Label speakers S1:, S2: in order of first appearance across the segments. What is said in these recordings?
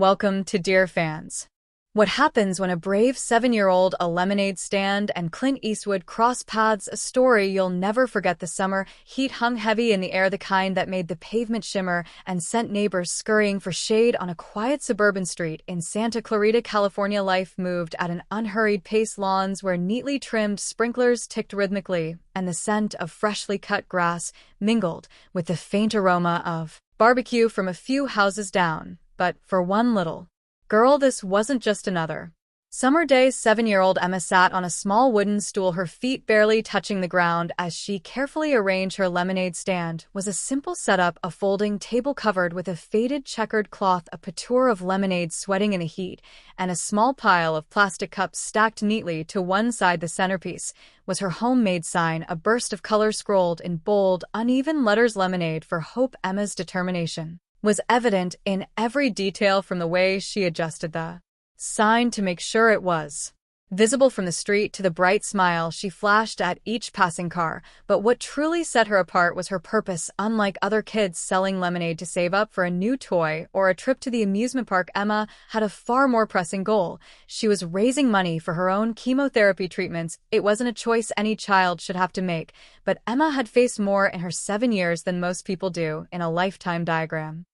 S1: Welcome to Dear Fans. What happens when a brave 7-year-old a lemonade stand and Clint Eastwood cross paths, a story you'll never forget. The summer heat hung heavy in the air, the kind that made the pavement shimmer and sent neighbors scurrying for shade on a quiet suburban street in Santa Clarita, California. Life moved at an unhurried pace, lawns where neatly trimmed sprinklers ticked rhythmically, and the scent of freshly cut grass mingled with the faint aroma of barbecue from a few houses down. But for one little girl, this wasn't just another summer day. 7-year-old Emma sat on a small wooden stool, her feet barely touching the ground as she carefully arranged her lemonade stand. Was a simple setup, a folding table covered with a faded checkered cloth, a patur of lemonade sweating in the heat, and a small pile of plastic cups stacked neatly to one side. The centerpiece was her homemade sign, a burst of color scrolled in bold, uneven letters, "Lemonade for Hope." Emma's determination was evident in every detail, from the way she adjusted the sign to make sure it was visible from the street to the bright smile she flashed at each passing car. But what truly set her apart was her purpose. Unlike other kids selling lemonade to save up for a new toy or a trip to the amusement park, Emma had a far more pressing goal. She was raising money for her own chemotherapy treatments. It wasn't a choice any child should have to make, but Emma had faced more in her 7 years than most people do in a lifetime.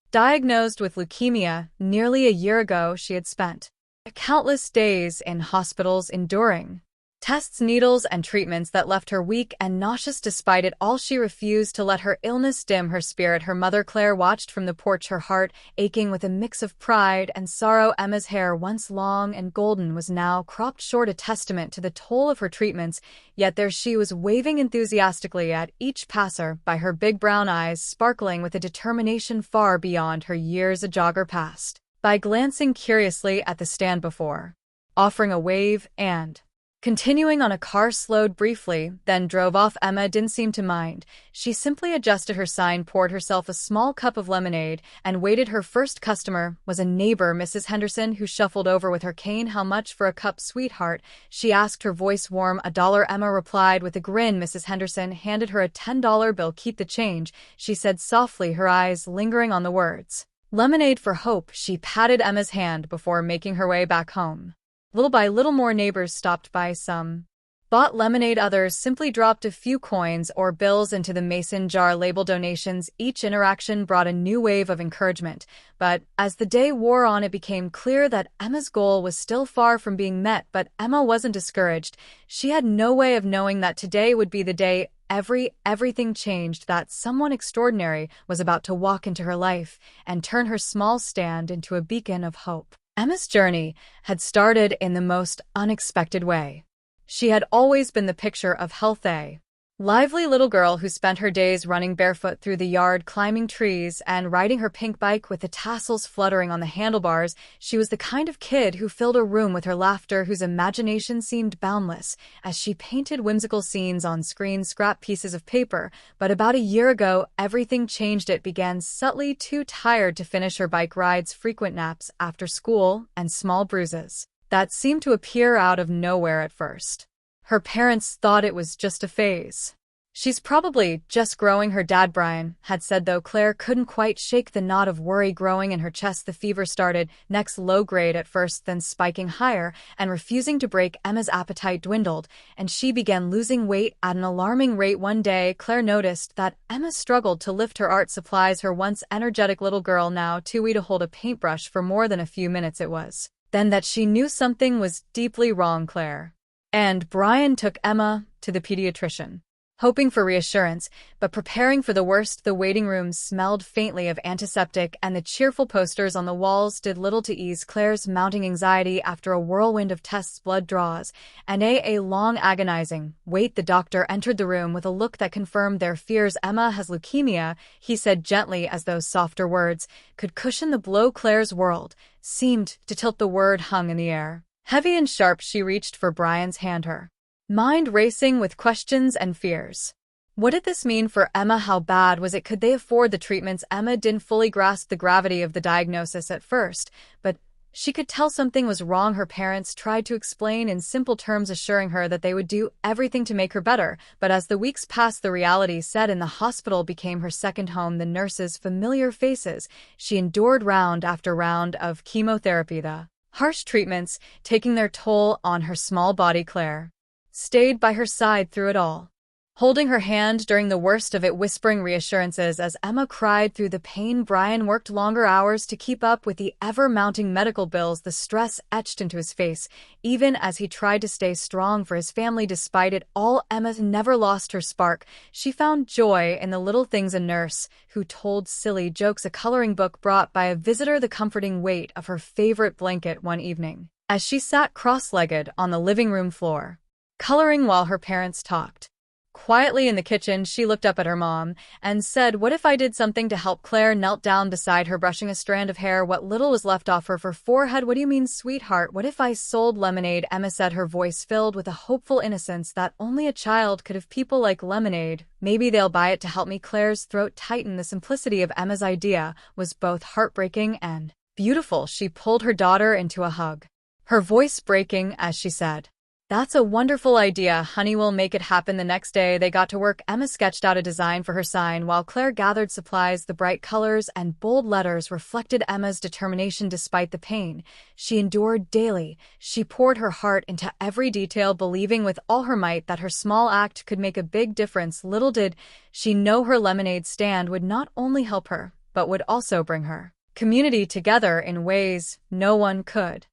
S1: Diagnosed with leukemia nearly a year ago, she had spent countless days in hospitals enduring tests, needles, and treatments that left her weak and nauseous. Despite it all, she refused to let her illness dim her spirit. Her mother, Claire, watched from the porch, her heart aching with a mix of pride and sorrow. Emma's hair, once long and golden, was now cropped short, a testament to the toll of her treatments. Yet there she was, waving enthusiastically at each passer by, her big brown eyes sparkling with a determination far beyond her years. A jogger passed by, glancing curiously at the stand before offering a wave and continuing on. A car slowed briefly, then drove off. Emma didn't seem to mind. She simply adjusted her sign, poured herself a small cup of lemonade, and waited. Her first customer was a neighbor, Mrs. Henderson, who shuffled over with her cane. "How much for a cup, sweetheart?" she asked, her voice warm. "$1," Emma replied with a grin. Mrs. Henderson handed her a $10 bill. "Keep the change," she said softly, her eyes lingering on the words "Lemonade for Hope." She patted Emma's hand before making her way back home. Little by little, more neighbors stopped by. Some bought lemonade, others simply dropped a few coins or bills into the mason jar labeled donations. Each interaction brought a new wave of encouragement. But as the day wore on, it became clear that Emma's goal was still far from being met. But Emma wasn't discouraged. She had no way of knowing that today would be the day everything changed, that someone extraordinary was about to walk into her life and turn her small stand into a beacon of hope. Emma's journey had started in the most unexpected way. She had always been the picture of health, a lively little girl who spent her days running barefoot through the yard, climbing trees, and riding her pink bike with the tassels fluttering on the handlebars. She was the kind of kid who filled a room with her laughter, whose imagination seemed boundless as she painted whimsical scenes on screen scrap pieces of paper. But about a year ago, everything changed. It began subtly. Too tired to finish her bike rides, frequent naps after school, and small bruises that seemed to appear out of nowhere at first. Her parents thought it was just a phase. "She's probably just growing," her dad, Brian, had said, though Claire couldn't quite shake the knot of worry growing in her chest. The fever started, next low grade at first, then spiking higher, and refusing to break. Emma's appetite dwindled, and she began losing weight at an alarming rate. One day, Claire noticed that Emma struggled to lift her art supplies, her once energetic little girl now too wee to hold a paintbrush for more than a few minutes. It was then that she knew something was deeply wrong. Claire and Brian took Emma to the pediatrician, hoping for reassurance, but preparing for the worst. The waiting room smelled faintly of antiseptic, and the cheerful posters on the walls did little to ease Claire's mounting anxiety. After a whirlwind of tests, blood draws, and a long agonizing wait, the doctor entered the room with a look that confirmed their fears. "Emma has leukemia," he said gently, as though softer words could cushion the blow. Claire's world seemed to tilt. The word hung in the air, heavy and sharp. She reached for Brian's hand, her mind racing with questions and fears. What did this mean for Emma? How bad was it? Could they afford the treatments? Emma didn't fully grasp the gravity of the diagnosis at first, but She could tell something was wrong. Her parents tried to explain in simple terms, assuring her that they would do everything to make her better, but as the weeks passed, the reality set in. The hospital became her second home, the nurses' familiar faces. She endured round after round of chemotherapy, the harsh treatments taking their toll on her small body. Claire stayed by her side through it all, holding her hand during the worst of it, whispering reassurances as Emma cried through the pain. Brian worked longer hours to keep up with the ever-mounting medical bills, the stress etched into his face, even as he tried to stay strong for his family. Despite it all, Emma never lost her spark. She found joy in the little things: a nurse who told silly jokes, a coloring book brought by a visitor, the comforting weight of her favorite blanket one evening, as she sat cross-legged on the living room floor, coloring while her parents talked. Quietly in the kitchen, she looked up at her mom and said, "What if I did something to help?" Claire knelt down beside her, brushing a strand of hair, what little was left off her forehead. "What do you mean, sweetheart? What if I sold lemonade?" Emma said, her voice filled with a hopeful innocence that only a child could have. "People like lemonade. Maybe they'll buy it to help me." Claire's throat tightened. The simplicity of Emma's idea was both heartbreaking and beautiful. She pulled her daughter into a hug, her voice breaking as she said, "That's a wonderful idea, honey. We'll make it happen." The next day, they got to work. Emma sketched out a design for her sign while Claire gathered supplies. The bright colors and bold letters reflected Emma's determination. Despite the pain she endured daily, she poured her heart into every detail, believing with all her might that her small act could make a big difference. Little did she know her lemonade stand would not only help her, but would also bring her community together in ways no one could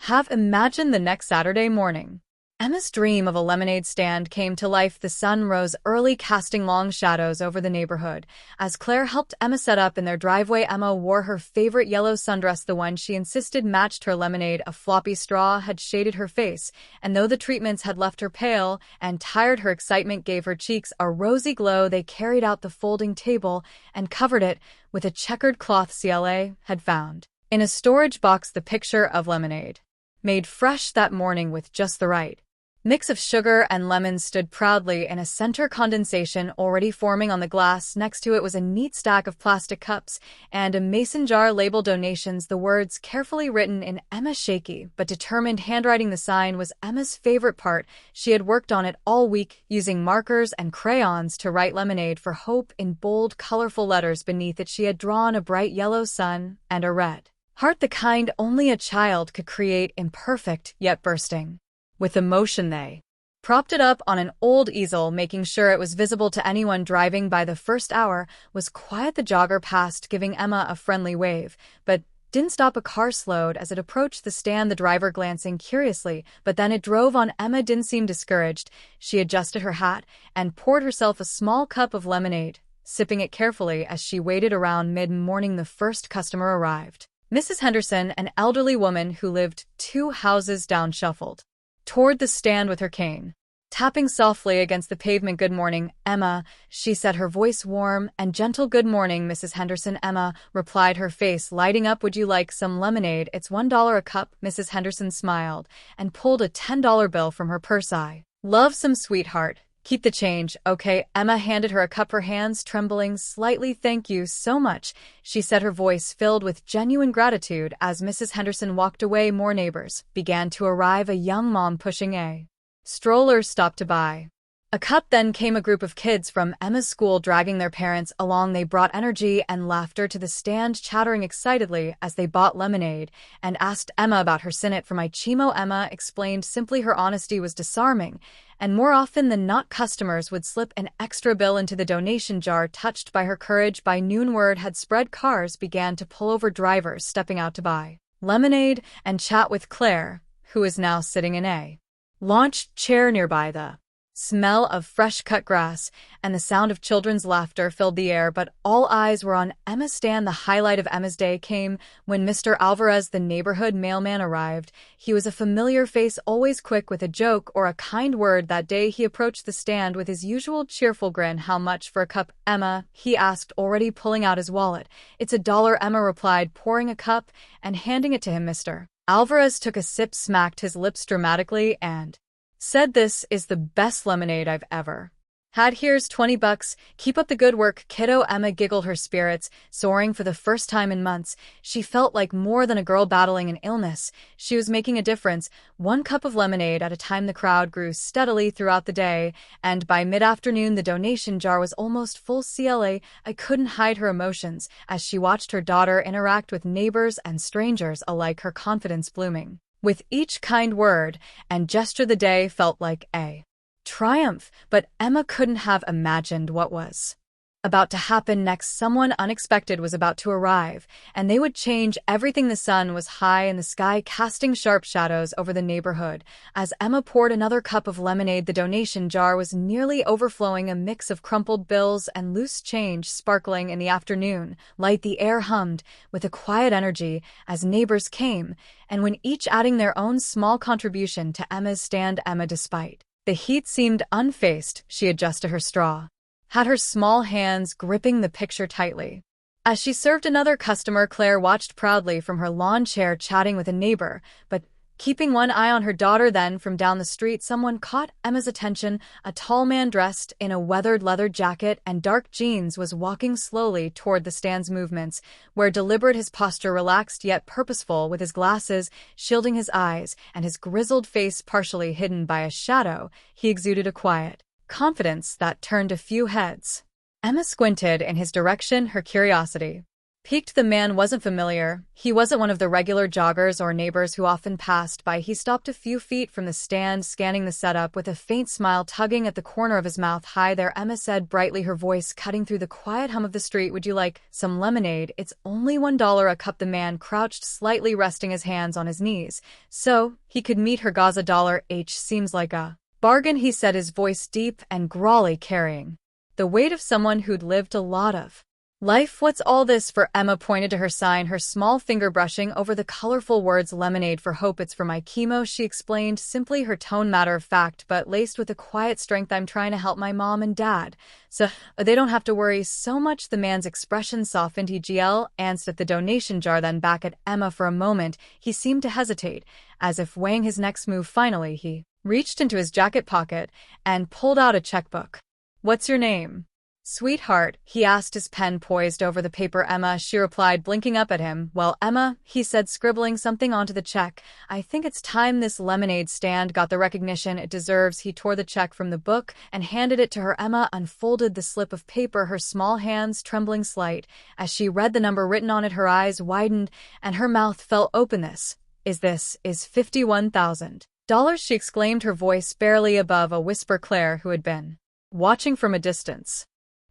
S1: have imagined. The next Saturday morning, Emma's dream of a lemonade stand came to life. The sun rose early, casting long shadows over the neighborhood. As Claire helped Emma set up in their driveway, Emma wore her favorite yellow sundress, the one she insisted matched her lemonade. A floppy straw had shaded her face, and though the treatments had left her pale and tired, her excitement gave her cheeks a rosy glow. They carried out the folding table and covered it with a checkered cloth CLA had found in a storage box, the picture of lemonade, made fresh that morning with just the right mix of sugar and lemon, stood proudly in a center, condensation already forming on the glass. Next to it was a neat stack of plastic cups and a mason jar labeled donations, the words carefully written in Emma's shaky but determined handwriting. The sign was Emma's favorite part. She had worked on it all week, using markers and crayons to write "Lemonade for Hope" in bold, colorful letters. Beneath it, she had drawn a bright yellow sun and a red heart, the kind only a child could create, imperfect yet bursting with emotion. They propped it up on an old easel, making sure it was visible to anyone driving by. The first hour was quiet. The jogger passed, giving Emma a friendly wave, but didn't stop. A car slowed as it approached the stand, the driver glancing curiously, but then it drove on. Emma didn't seem discouraged. She adjusted her hat and poured herself a small cup of lemonade, sipping it carefully as she waited. Around mid-morning, the first customer arrived. Mrs. Henderson, an elderly woman who lived 2 houses down, shuffled toward the stand with her cane, tapping softly against the pavement. "Good morning, Emma," she said, her voice warm and gentle. "Good morning, Mrs. Henderson," Emma replied, her face lighting up. "Would you like some lemonade? It's $1 a cup." Mrs. Henderson smiled and pulled a $10 bill from her purse. "I love some, sweetheart. Keep the change." "Okay." Emma handed her a cup, her hands trembling slightly. "Thank you so much," she said, her voice filled with genuine gratitude. As Mrs. Henderson walked away, more neighbors began to arrive. A young mom pushing a stroller stopped to buy a cup. Then came a group of kids from Emma's school, dragging their parents along. They brought energy and laughter to the stand, chattering excitedly as they bought lemonade and asked Emma about her sin. "It for my Chemo," Emma explained simply. Her honesty was disarming, and more often than not, customers would slip an extra bill into the donation jar. Touched by her courage, by noon word had spread. Cars began to pull over, drivers stepping out to buy lemonade and chat with Claire, who was now sitting in a lounge chair nearby. The smell of fresh-cut grass and the sound of children's laughter filled the air, but all eyes were on Emma's stand. The highlight of Emma's day came when Mr. Alvarez, the neighborhood mailman, arrived. He was a familiar face, always quick with a joke or a kind word. That day he approached the stand with his usual cheerful grin. "How much for a cup, Emma?" he asked, already pulling out his wallet. "It's $1," Emma replied, pouring a cup and handing it to him. Mr. Alvarez took a sip, smacked his lips dramatically, and said, "This is the best lemonade I've ever Here's 20 bucks. Keep up the good work, kiddo. Emma giggled, her spirits soaring for the first time in months. She felt like more than a girl battling an illness. She was making a difference. One cup of lemonade at a time. The crowd grew steadily throughout the day, and by mid-afternoon the donation jar was almost full. I couldn't hide her emotions as she watched her daughter interact with neighbors and strangers alike, her confidence blooming. With each kind word and gesture the day felt like a triumph, but Emma couldn't have imagined what was about to happen next. Someone unexpected was about to arrive, and they would change everything. The sun was high in the sky, casting sharp shadows over the neighborhood. As Emma poured another cup of lemonade, the donation jar was nearly overflowing, a mix of crumpled bills and loose change sparkling in the afternoon light. The air hummed with a quiet energy as neighbors came, and when each adding their own small contribution to Emma's stand. Emma, despite the heat, seemed unfazed. She adjusted her straw, had her small hands gripping the picture tightly. As she served another customer, Claire watched proudly from her lawn chair, chatting with a neighbor, but keeping one eye on her daughter. Then, from down the street, someone caught Emma's attention. A tall man dressed in a weathered leather jacket and dark jeans was walking slowly toward the stand's movements, where deliberate, his posture relaxed yet purposeful, with his glasses shielding his eyes and his grizzled face partially hidden by a shadow. He exuded a quiet confidence that turned a few heads. Emma squinted in his direction, her curiosity piqued. The man wasn't familiar. He wasn't one of the regular joggers or neighbors who often passed by. He stopped a few feet from the stand, scanning the setup with a faint smile tugging at the corner of his mouth. "Hi there," Emma said brightly, her voice cutting through the quiet hum of the street. "Would you like some lemonade? It's only $1 a cup." The man crouched slightly, resting his hands on his knees so he could meet her gaze. $1 seems like a bargain," he said, his voice deep and growly, carrying the weight of someone who'd lived a lot of life. "What's all this for?" Emma pointed to her sign, her small finger brushing over the colorful words "Lemonade for Hope." "It's for my chemo," she explained simply, her tone matter of fact but laced with a quiet strength. "I'm trying to help my mom and dad so they don't have to worry so much." The man's expression softened. He glanced at the donation jar, then back at Emma. For a moment he seemed to hesitate, as if weighing his next move. Finally he reached into his jacket pocket and pulled out a checkbook. "What's your name, sweetheart?" he asked, his pen poised over the paper. "Emma," she replied, blinking up at him. "Well, Emma," he said, scribbling something onto the check, "I think it's time this lemonade stand got the recognition it deserves." He tore the check from the book and handed it to her. Emma unfolded the slip of paper, her small hands trembling slight as she read the number written on it. Her eyes widened and her mouth fell open. "This is $51,000, she exclaimed, her voice barely above a whisper. Claire, who had been watching from a distance,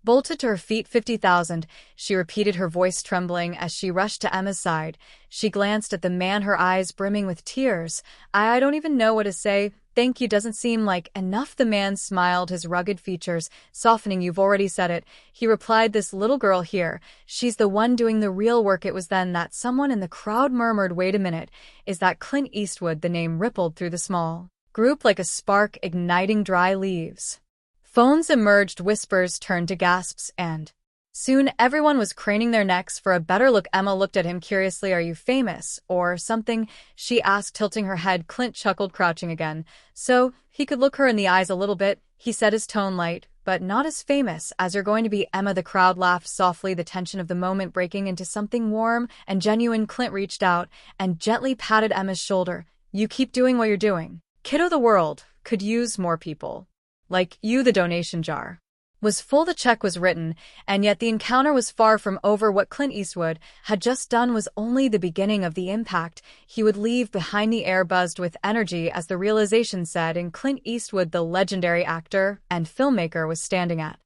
S1: bolted to her feet. "50,000, she repeated, her voice trembling as she rushed to Emma's side. She glanced at the man, her eyes brimming with tears. I don't even know what to say. "Thank you doesn't seem like enough." The man smiled, his rugged features softening. "You've already said it," he replied. "This little girl here, she's the one doing the real work." It was then that someone in the crowd murmured, "Wait a minute, is that Clint Eastwood?" The name rippled through the small group like a spark igniting dry leaves. Phones emerged, whispers turned to gasps, and soon everyone was craning their necks for a better look. Emma looked at him curiously. "Are you famous or something?" she asked, tilting her head. Clint chuckled, crouching again so he could look her in the eyes. "A little bit," he said, his tone light, "but not as famous as you're going to be." Emma, the crowd laughed softly, the tension of the moment breaking into something warm and genuine. Clint reached out and gently patted Emma's shoulder. "You keep doing what you're doing, kiddo. The world could use more people like you." The donation jar was full, the check was written, and yet the encounter was far from over. What Clint Eastwood had just done was only the beginning of the impact he would leave behind. The air buzzed with energy as the realization set in. Clint Eastwood, the legendary actor and filmmaker, was standing at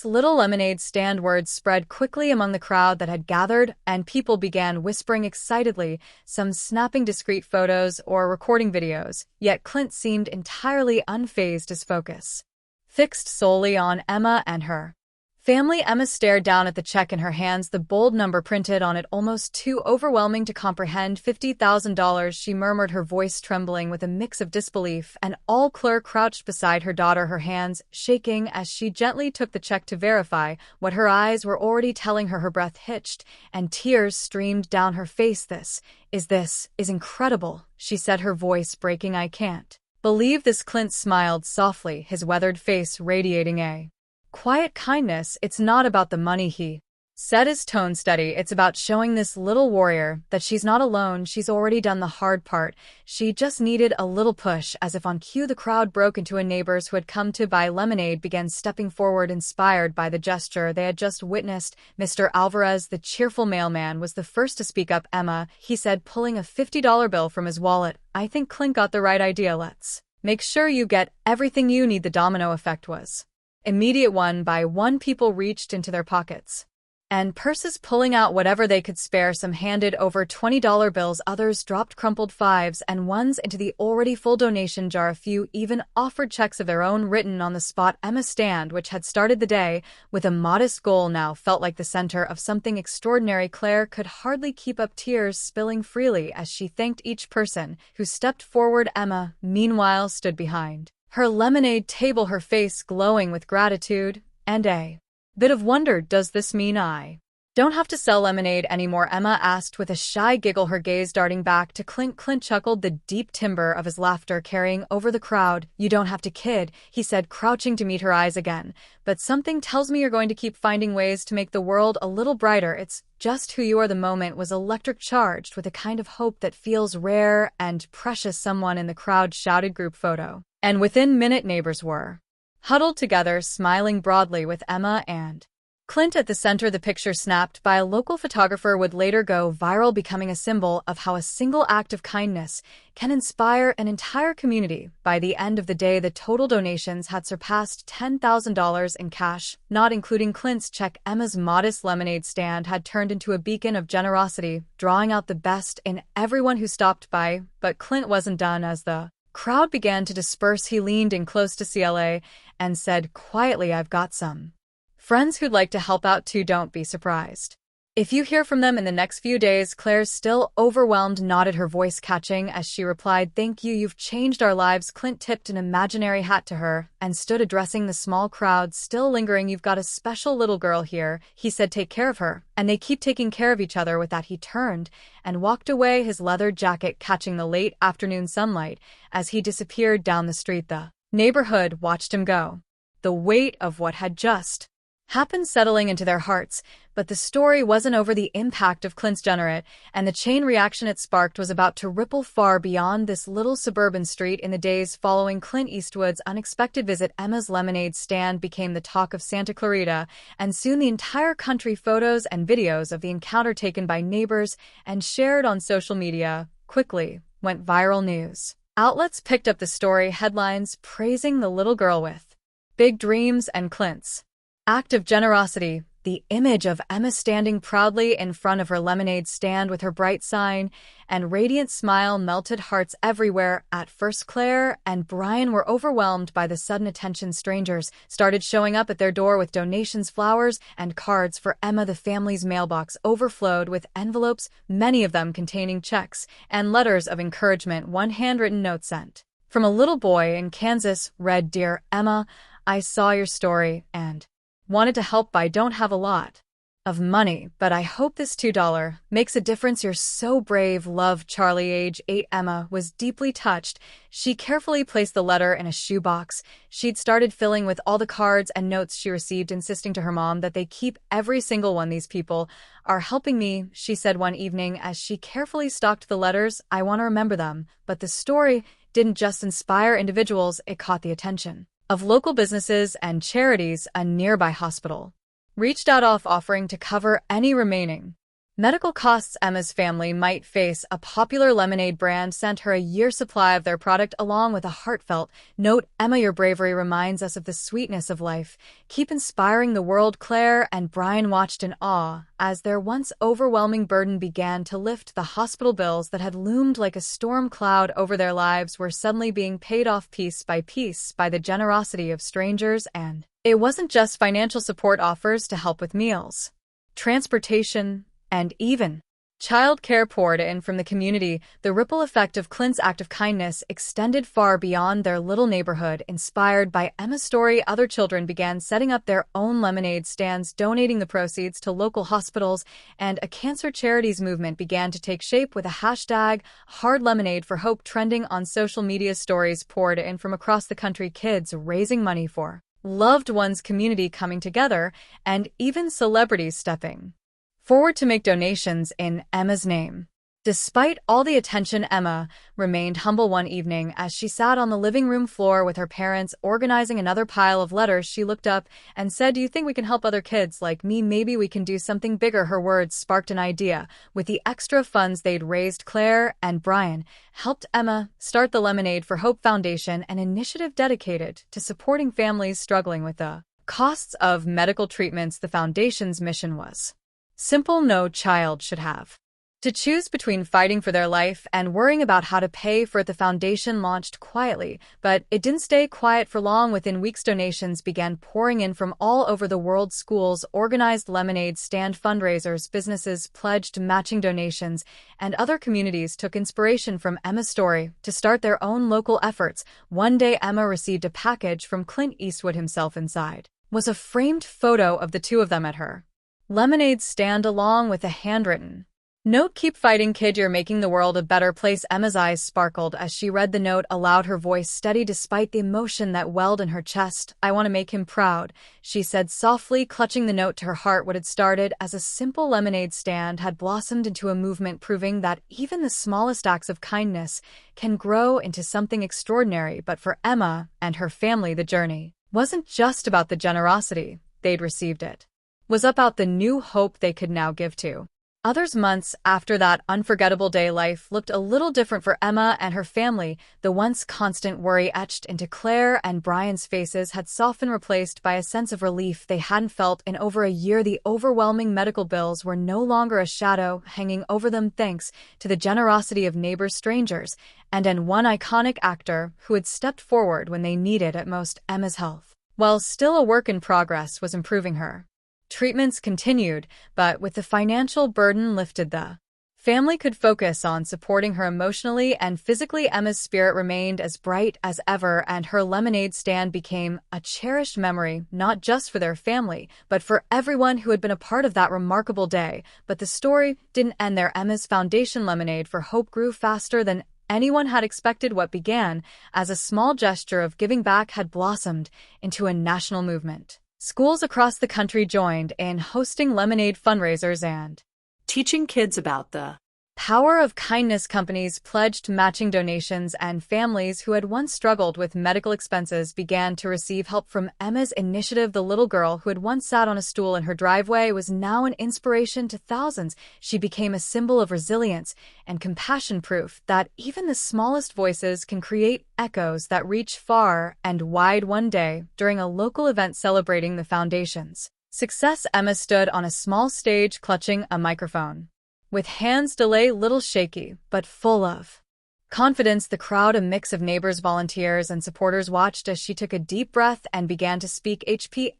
S1: little lemonade stand. Words spread quickly among the crowd that had gathered, and people began whispering excitedly, some snapping discreet photos or recording videos. Yet Clint seemed entirely unfazed, his focus fixed solely on Emma and her family. Emma stared down at the check in her hands, the bold number printed on it almost too overwhelming to comprehend. $50,000, she murmured, her voice trembling with a mix of disbelief and awe. Claire crouched beside her daughter, her hands shaking as she gently took the check to verify what her eyes were already telling her. Her breath hitched and tears streamed down her face. This is incredible," she said, her voice breaking. "I can't believe this." Clint smiled softly, his weathered face radiating a quiet kindness. It's not about the money, he said, his tone steady. It's about showing this little warrior that she's not alone. She's already done the hard part. She just needed a little push. As if on cue, the crowd broke into, and neighbors who had come to buy lemonade began stepping forward, inspired by the gesture they had just witnessed. Mr. Alvarez, the cheerful mailman, was the first to speak up. Emma, he said, pulling a $50 bill from his wallet, I think Clint got the right idea. Let's make sure you get everything you need. The domino effect was immediate. One by one, people reached into their pockets and purses, pulling out whatever they could spare. Some handed over $20 bills, others dropped crumpled fives and ones into the already full donation jar. A few even offered checks of their own, written on the spot. Emma's stand, which had started the day with a modest goal, now felt like the center of something extraordinary. Claire could hardly keep up, tears spilling freely as she thanked each person who stepped forward. Emma, meanwhile, stood behind her lemonade table, her face glowing with gratitude and a bit of wonder. Does this mean I don't have to sell lemonade anymore? Emma asked with a shy giggle, her gaze darting back to Clint. Clint chuckled, the deep timbre of his laughter carrying over the crowd. You don't have to, kid, he said, crouching to meet her eyes again. But something tells me you're going to keep finding ways to make the world a little brighter. It's just who you are. The moment was electric, charged with a kind of hope that feels rare and precious. Someone in the crowd shouted, group photo. And within minute, neighbors were huddled together, smiling broadly, with Emma and Clint at the center. The picture, snapped by a local photographer, would later go viral, becoming a symbol of how a single act of kindness can inspire an entire community. By the end of the day, the total donations had surpassed $10,000 in cash, not including Clint's check. Emma's modest lemonade stand had turned into a beacon of generosity, drawing out the best in everyone who stopped by. But Clint wasn't done. As the crowd began to disperse, he leaned in close to CLA and said quietly, I've got some friends who'd like to help out too. Don't be surprised if you hear from them in the next few days. Claire, still overwhelmed, nodded, her voice catching as she replied, thank you, you've changed our lives. Clint tipped an imaginary hat to her and stood addressing the small crowd still lingering. You've got a special little girl here, he said, take care of her, and they keep taking care of each other. With that, he turned and walked away, his leather jacket catching the late afternoon sunlight as he disappeared down the street. The neighborhood watched him go, the weight of what had just happened settling into their hearts. But the story wasn't over. The impact of Clint's generosity and the chain reaction it sparked was about to ripple far beyond this little suburban street. In the days following Clint Eastwood's unexpected visit, Emma's lemonade stand became the talk of Santa Clarita, and soon the entire country. Photos and videos of the encounter, taken by neighbors and shared on social media, quickly went viral. News outlets picked up the story, headlines praising the little girl with big dreams and Clint's act of generosity. The image of Emma standing proudly in front of her lemonade stand with her bright sign and radiant smile melted hearts everywhere. At first, Claire and Brian were overwhelmed by the sudden attention. Strangers started showing up at their door with donations, flowers, and cards for Emma. The family's mailbox overflowed with envelopes, many of them containing checks and letters of encouragement. One handwritten note sent from a little boy in Kansas read, Dear Emma, I saw your story and wanted to help. I don't have a lot of money, but I hope this $2 makes a difference. You're so brave. Love, Charlie, age 8. Emma was deeply touched. She carefully placed the letter in a shoebox she'd started filling with all the cards and notes she received, insisting to her mom that they keep every single one. These people are helping me, she said one evening as she carefully stocked the letters. I want to remember them. But the story didn't just inspire individuals, it caught the attention of local businesses and charities. A nearby hospital reached out, offering to cover any remaining medical costs Emma's family might face. A popular lemonade brand sent her a year's supply of their product along with a heartfelt note, Emma, your bravery reminds us of the sweetness of life. Keep inspiring the world. Claire and Brian watched in awe as their once overwhelming burden began to lift. The hospital bills that had loomed like a storm cloud over their lives were suddenly being paid off piece by the generosity of strangers. And it wasn't just financial support. Offers to help with meals, transportation, and even child care poured in from the community. The ripple effect of Clint's act of kindness extended far beyond their little neighborhood. Inspired by Emma's story, other children began setting up their own lemonade stands, donating the proceeds to local hospitals, and a cancer charities movement began to take shape, with a hashtag #HardLemonadeForHope trending on social media. Stories poured in from across the country, kids raising money for loved ones, community coming together, and even celebrities stepping forward to make donations in Emma's name. Despite all the attention, Emma remained humble. One evening, as she sat on the living room floor with her parents organizing another pile of letters, she looked up and said, "Do you think we can help other kids like me? Maybe we can do something bigger." Her words sparked an idea. With the extra funds they'd raised, Claire and Brian helped Emma start the Lemonade for Hope Foundation, an initiative dedicated to supporting families struggling with the costs of medical treatments. The foundation's mission was simple: no child should have to choose between fighting for their life and worrying about how to pay for it. The foundation launched quietly, but it didn't stay quiet for long. Within weeks, donations began pouring in from all over the world. Schools organized lemonade stand fundraisers, businesses pledged matching donations, and other communities took inspiration from Emma's story to start their own local efforts. One day, Emma received a package from Clint Eastwood himself. Inside was a framed photo of the two of them at her lemonade stand, along with a handwritten note: "Keep fighting, kid. You're making the world a better place." Emma's eyes sparkled as she read the note aloud, her voice steady despite the emotion that welled in her chest. "I want to make him proud," she said softly, clutching the note to her heart. What had started as a simple lemonade stand had blossomed into a movement, proving that even the smallest acts of kindness can grow into something extraordinary. But for Emma and her family, the journey wasn't just about the generosity they'd received. It was about the new hope they could now give to others. Months after that unforgettable day, life looked a little different for Emma and her family. The once constant worry etched into Claire and Brian's faces had softened, replaced by a sense of relief they hadn't felt in over a year. The overwhelming medical bills were no longer a shadow hanging over them, thanks to the generosity of neighbors, strangers, and one iconic actor who had stepped forward when they needed it most. Emma's health, while still a work in progress, was improving. Her treatments continued, but with the financial burden lifted, the family could focus on supporting her emotionally and physically. Emma's spirit remained as bright as ever, and her lemonade stand became a cherished memory, not just for their family, but for everyone who had been a part of that remarkable day. But the story didn't end there. Emma's foundation, Lemonade for Hope, grew faster than anyone had expected. What began as a small gesture of giving back had blossomed into a national movement. Schools across the country joined in, hosting lemonade fundraisers and
S2: teaching kids about the
S1: power of kindness. Companies pledged matching donations, and families who had once struggled with medical expenses began to receive help from Emma's initiative. The little girl who had once sat on a stool in her driveway was now an inspiration to thousands. She became a symbol of resilience and compassion, proof that even the smallest voices can create echoes that reach far and wide. One day, during a local event celebrating the foundation's success, Emma stood on a small stage clutching a microphone. With hands little shaky, but full of confidence, the crowd, a mix of neighbors, volunteers, and supporters, watched as she took a deep breath and began to speak.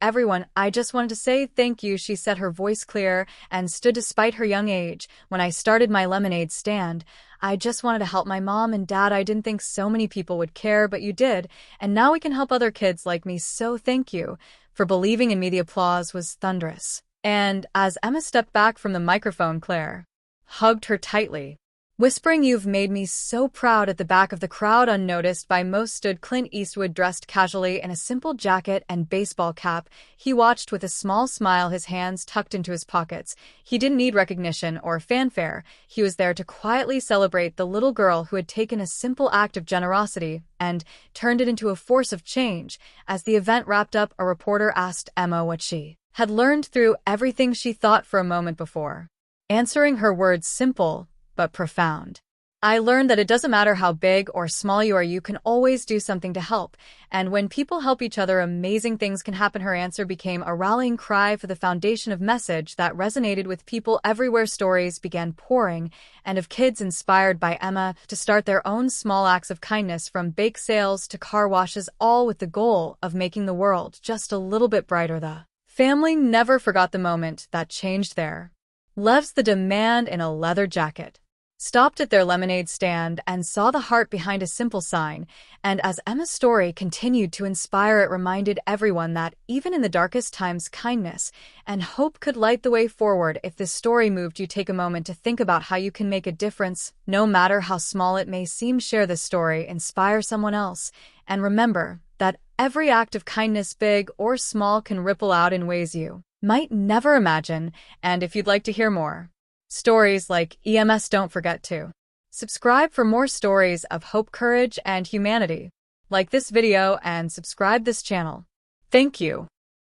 S1: "Everyone, I just wanted to say thank you," she said, her voice clear and stood despite her young age. "When I started my lemonade stand, I just wanted to help my mom and dad. I didn't think so many people would care, but you did, and now we can help other kids like me, so thank you for believing in me." The applause was thunderous, and as Emma stepped back from the microphone, Claire hugged her tightly, whispering, "You've made me so proud." At the back of the crowd, unnoticed by most, stood Clint Eastwood, dressed casually in a simple jacket and baseball cap. He watched with a small smile, his hands tucked into his pockets. He didn't need recognition or fanfare. He was there to quietly celebrate the little girl who had taken a simple act of generosity and turned it into a force of change. As the event wrapped up, a reporter asked Emma what she had learned through everything. She thought for a moment before answering, her words simple but profound. "I learned that it doesn't matter how big or small you are, you can always do something to help. And when people help each other, amazing things can happen." Her answer became a rallying cry for the foundation, of message that resonated with people everywhere. Stories began pouring, and of kids inspired by Emma to start their own small acts of kindness, from bake sales to car washes, all with the goal of making the world just a little bit brighter. The family never forgot the moment that changed their lives. The man in a leather jacket stopped at their lemonade stand and saw the heart behind a simple sign, and as Emma's story continued to inspire, it reminded everyone that even in the darkest times, kindness and hope could light the way forward. If this story moved you, take a moment to think about how you can make a difference, no matter how small it may seem. Share this story, inspire someone else, and remember, that every act of kindness, big or small, can ripple out in ways you might never imagine. And if you'd like to hear more stories like EMS, don't forget to subscribe for more stories of hope, courage, and humanity. Like this video and subscribe this channel. Thank you.